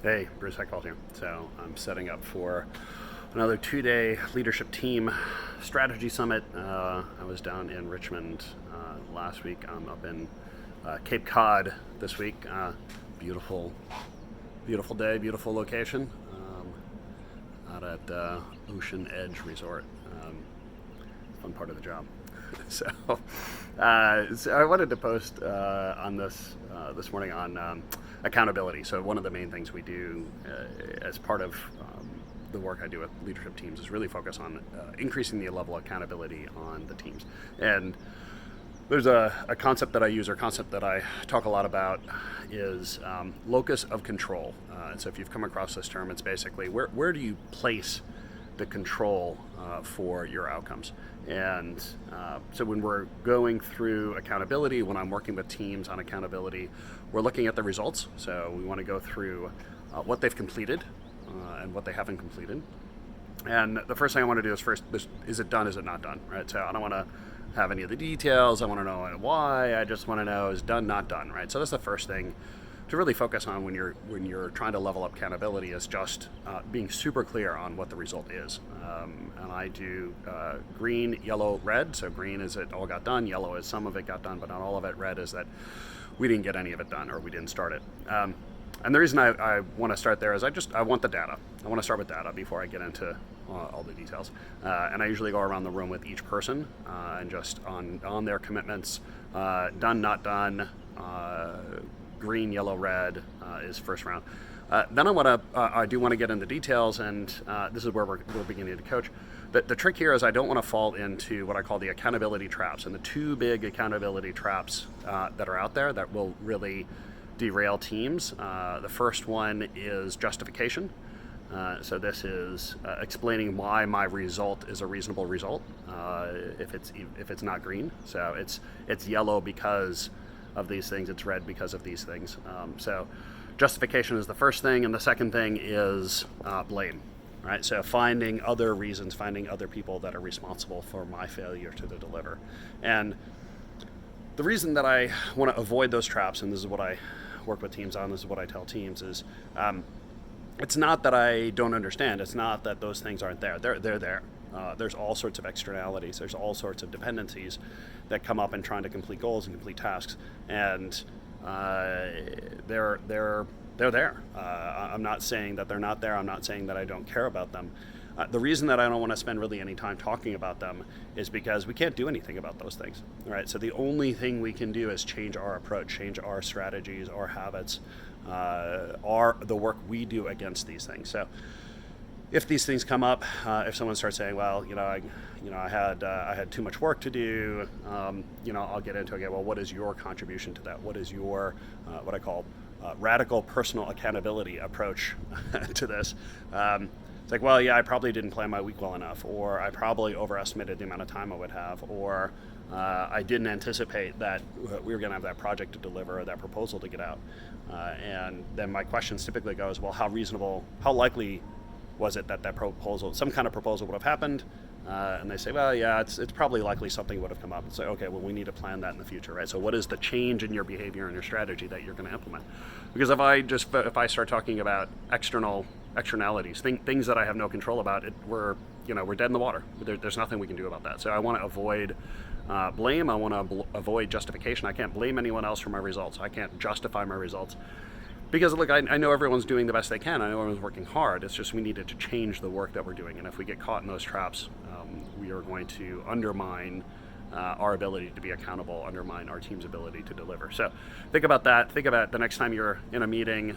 Hey, Bruce Heckholt here. So I'm setting up for another 2-day leadership team strategy summit. I was down in Richmond last week. I'm up in Cape Cod this week. Beautiful, beautiful day, beautiful location. Out at Ocean Edge Resort. Fun part of the job. So I wanted to post on this morning on accountability. So one of the main things we do as part of the work I do with leadership teams is really focus on increasing the level of accountability on the teams. And there's a concept that I use, or concept that I talk a lot about, is locus of control. And so if you've come across this term, it's basically where do you place the control for your outcomes. And so when we're going through accountability, when I'm working with teams on accountability, we're looking at the results. So we want to go through what they've completed and what they haven't completed. And the first thing I want to do is it done, is it not done, right? So I don't want to have any of the details. I want to know why. I just want to know, is done, not done, right? So that's the first thing to really focus on when you're trying to level up accountability, is just being super clear on what the result is. And I do green, yellow, red. So green is it all got done, yellow is some of it got done but not all of it, red is that we didn't get any of it done or we didn't start it. And the reason I want to start there is I want the data. I want to start with data before I get into all the details. And I usually go around the room with each person and just on their commitments, done, not done, green, yellow, red is first round. Then I do want to get into details, and this is where we're beginning to coach. The trick here is I don't want to fall into what I call the accountability traps, and the two big accountability traps that are out there that will really derail teams. The first one is justification. So this is explaining why my result is a reasonable result if it's not green. So it's yellow because of these things, it's red because of these things. So justification is the first thing, and the second thing is blame. Right? So finding other reasons, finding other people that are responsible for my failure to deliver. And the reason that I want to avoid those traps, and this is what I work with teams on, this is what I tell teams, is it's not that I don't understand. It's not that those things aren't there. They're there. There's all sorts of externalities. There's all sorts of dependencies that come up in trying to complete goals and complete tasks, and they're there. I'm not saying that they're not there. I'm not saying that I don't care about them. The reason that I don't want to spend really any time talking about them is because we can't do anything about those things, right? So the only thing we can do is change our approach, change our strategies, our habits, the work we do against these things. So if these things come up, if someone starts saying, well, I had too much work to do, I'll get into, okay, well, what is your contribution to that? What is your, what I call radical personal accountability approach to this? It's like, well, yeah, I probably didn't plan my week well enough, or I probably overestimated the amount of time I would have, or I didn't anticipate that we were going to have that project to deliver or that proposal to get out. And then my questions typically goes, well, how likely was it that proposal, some kind of proposal would have happened? And they say, well, yeah, it's probably likely something would have come up. And say, okay, well, we need to plan that in the future, right? So what is the change in your behavior and your strategy that you're going to implement? Because if I start talking about externalities, things that I have no control about, we're dead in the water. There's nothing we can do about that. So I want to avoid blame. I want to avoid justification. I can't blame anyone else for my results. I can't justify my results. Because look, I know everyone's doing the best they can. I know everyone's working hard. It's just we needed to change the work that we're doing. And if we get caught in those traps, we are going to undermine our ability to be accountable, undermine our team's ability to deliver. So think about that. Think about the next time you're in a meeting,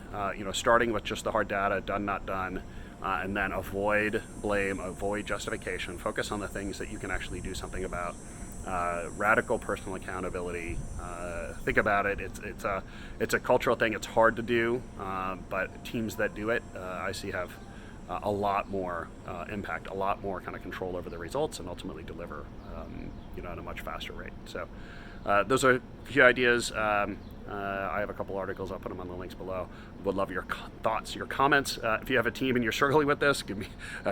starting with just the hard data, done, not done, and then avoid blame, avoid justification. Focus on the things that you can actually do something about. Radical personal accountability. Think about it. It's a cultural thing. It's hard to do, but teams that do it, I see have a lot more impact, a lot more kind of control over the results, and ultimately deliver, at a much faster rate. So those are a few ideas. I have a couple articles. I'll put them on the links below. Would love your thoughts, your comments. If you have a team and you're struggling with this,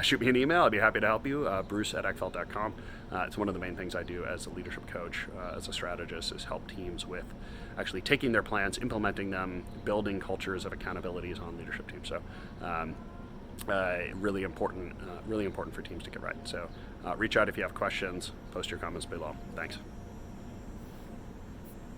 shoot me an email. I'd be happy to help you. Bruce@heckholt.com. It's one of the main things I do as a leadership coach, as a strategist, is help teams with actually taking their plans, implementing them, building cultures of accountabilities on leadership teams. So really important for teams to get right. So reach out if you have questions, post your comments below. Thanks.